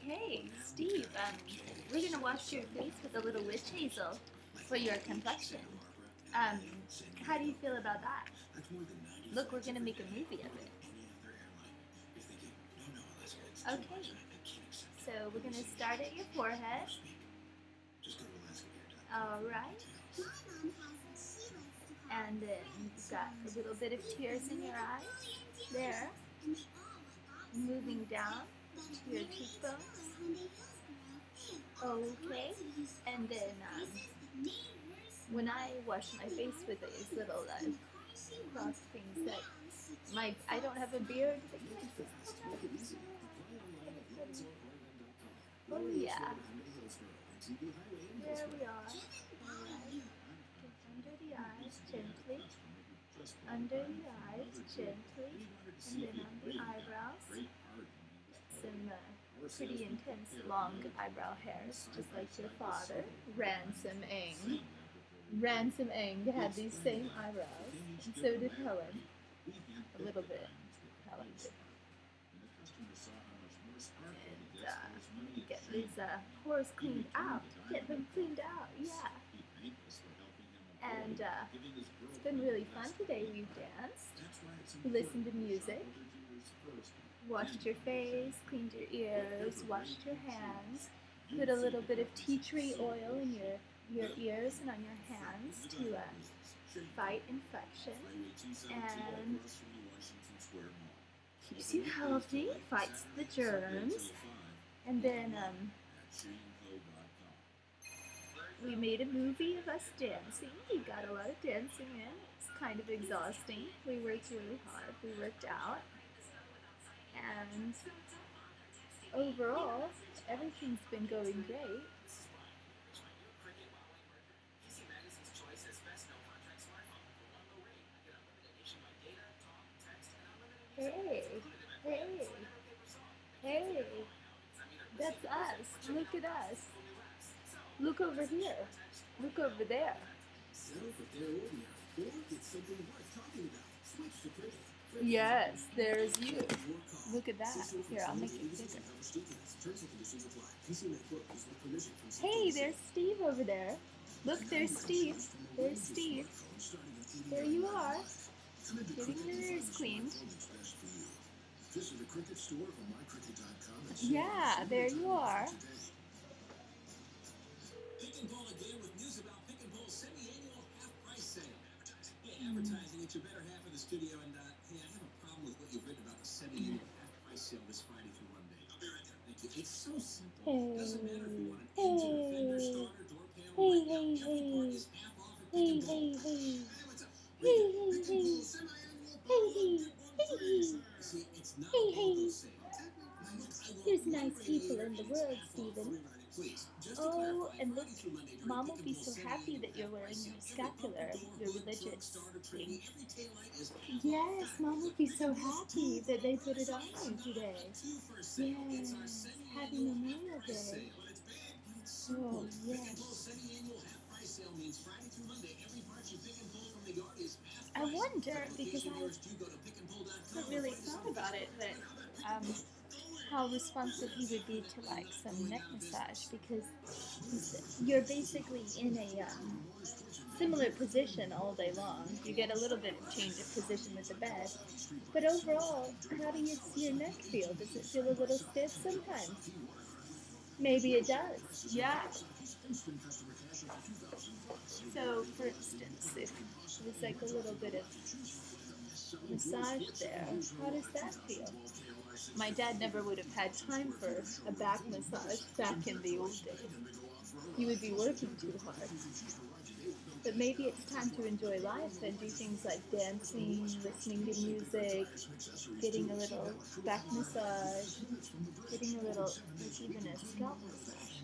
Okay, Steve, we're gonna wash your face with a little witch hazel for your complexion. Um, how do you feel about that? Look, we're gonna make a movie of it. Okay, so we're gonna start at your forehead. Alright. And then you've got a little bit of tears in your eyes. There. Moving down to your cheekbones. Okay. And then when I wash my face with these little cross things that I don't have a beard. Oh yeah. There we are. Alright. Under the eyes, gently. Under the eyes, gently. And then on the eyebrows. Some pretty intense long eyebrow hairs, just like your father, Ransom Eng. Ransom Eng had these same eyebrows, and so did Helen. A little bit. Helen did. And get these pores cleaned out. Get them cleaned out, yeah. And it's been really fun today. We've danced, listened to music, washed your face, cleaned your ears, washed your hands, put a little bit of tea tree oil in your ears and on your hands to fight infection, and keeps you healthy, fights the germs. And then we made a movie of us dancing. We got a lot of dancing in. It's kind of exhausting. We worked really hard. We worked out. And overall, everything's been going great. Hey, hey, hey, that's us. Look at us. Look over here. Look over there. Yes, there's you. Look at that. Here, I'll make it bigger. Hey, there's Steve over there. Look, there's Steve. There's Steve. There you are. Getting your ears cleaned. Yeah, there you are. Pick and Pull again with news about Pick and Pull's semi-annual half-price sale. Hey, advertising, it's your better half of the studio, and hey, I have a problem with what you've written about the semi-annual half-price sale this Friday through Monday. I'll be right there. Thank you. It's so simple. It doesn't matter if you want an engine, fender, starter, door panel, right now, every part is half off at Pick and Pull. Hey, what's up? Pick and Pull semi-annual buy-one-get-one free. See, it's not a local sale. There's nice people in the world, Stephen. Oh, and look, Mom will be so happy that you're wearing your scapular, your religious thing. Yes, Mom will be so happy that they put it on you today. Yes, happy Memorial Day. Oh, yes. I wonder, because I haven't really thought about it, but how responsive he would be to like some neck massage, because you're basically in a similar position all day long. You get a little bit of change of position with the bed, but overall, how do your neck feel? Does it feel a little stiff sometimes? Maybe it does. Yeah. So, for instance, if there's like a little bit of massage there, how does that feel? My dad never would have had time for a back massage back in the old days. He would be working too hard. But maybe it's time to enjoy life and do things like dancing, listening to music, getting a little back massage, getting a little, there's even a scalp massage.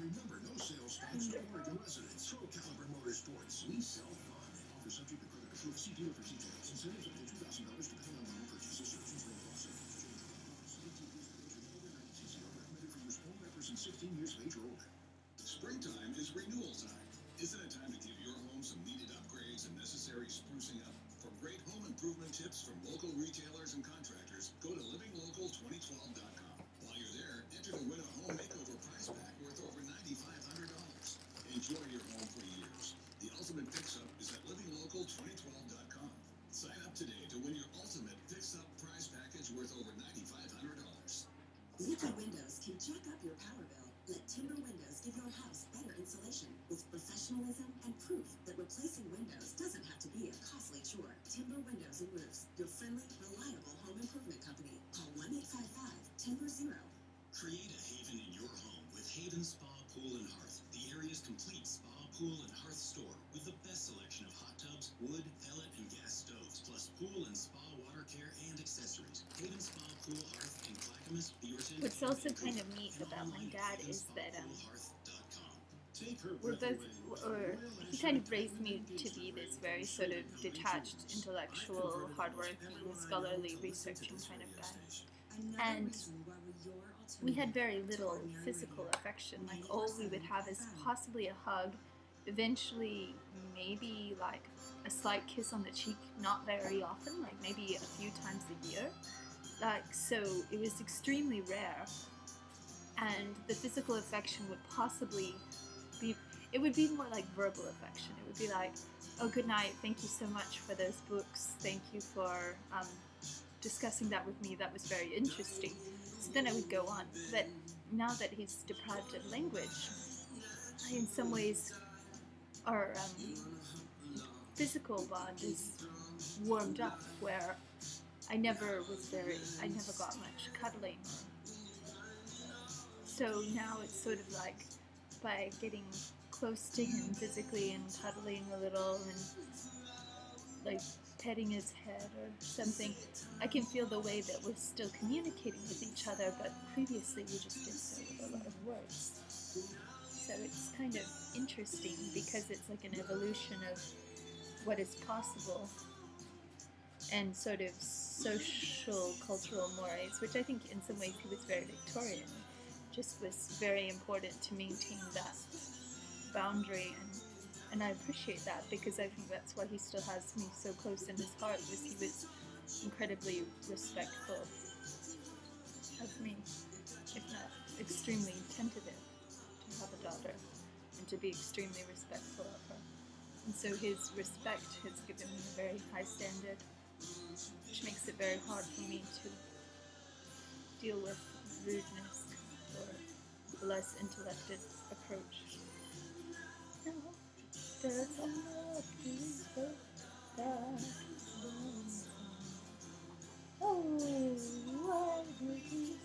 Springtime is renewal time. Isn't it time to give your home some needed upgrades and necessary sprucing up? For great home improvement tips from local retailers and contractors, go to livinglocal2012.com. While you're there, enter to win a home makeover proof that replacing windows doesn't have to be a costly chore. Timber Windows and Roofs, your friendly, reliable home improvement company. Call 1-855-TIMBER-0. Create a haven in your home with Haven Spa Pool and Hearth, the area's complete spa, pool, and hearth store with the best selection of hot tubs, wood, pellet, and gas stoves, plus pool and spa water care and accessories. Haven Spa Pool, Hearth in Clackamas, Beaverton. What's also kind of neat about my dad is that we're both, or he kind of raised me to be this very sort of detached, intellectual, hardworking, scholarly, researching kind of guy. And we had very little physical affection. Like, all we would have is possibly a hug, eventually maybe like a slight kiss on the cheek, not very often, like maybe a few times a year. Like, so it was extremely rare. And the physical affection would possibly be, it would be more like verbal affection. It would be like, oh, good night, thank you so much for those books, thank you for discussing that with me, that was very interesting. So then I would go on. But now that he's deprived of language, in some ways our physical bond is warmed up, where I never got much cuddling. So now it's sort of like, by getting close to him physically and cuddling a little and like petting his head or something, I can feel the way that we're still communicating with each other, but previously we just did so with a lot of words. So it's kind of interesting because it's like an evolution of what is possible and sort of social, cultural mores, which I think in some ways he was very Victorian. Just was very important to maintain that boundary, and I appreciate that, because I think that's why he still has me so close in his heart, was he was incredibly respectful of me, if not extremely tentative to have a daughter and to be extremely respectful of her. And so his respect has given me a very high standard, which makes it very hard for me to deal with rudeness or a less intellectual approach. No, does love you so bad? Oh, why would you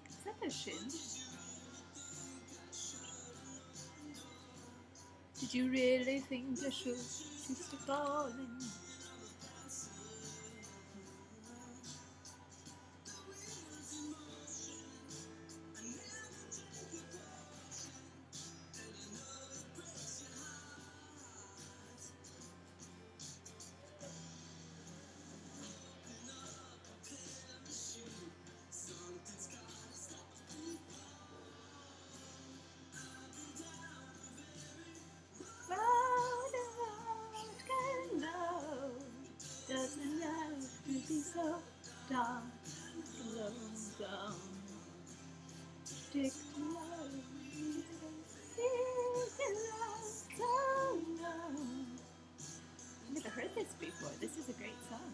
Is that a shin? Did you really think the shoe is falling? Doesn't have to be so dark, lonesome. Stick to love, so long. I've never heard this before. This is a great song.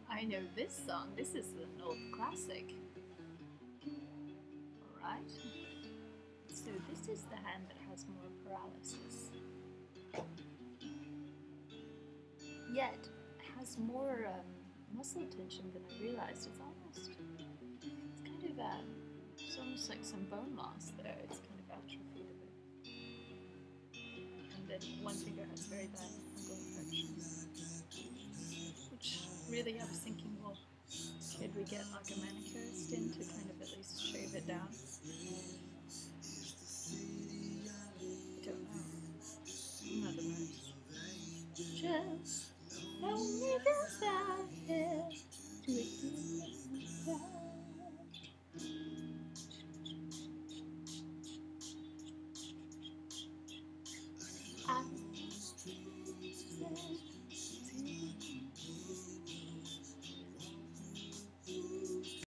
I know this song. This is an old classic. Alright. So this is the hand that has more paralysis. Yet has more muscle tension than I realized. It's kind of some almost like some bone loss there. It's kind of atrophied a bit. And then one finger has very bad fungal infections. Which really I was thinking, well, should we get like a manicurist in to kind of at least shave it down?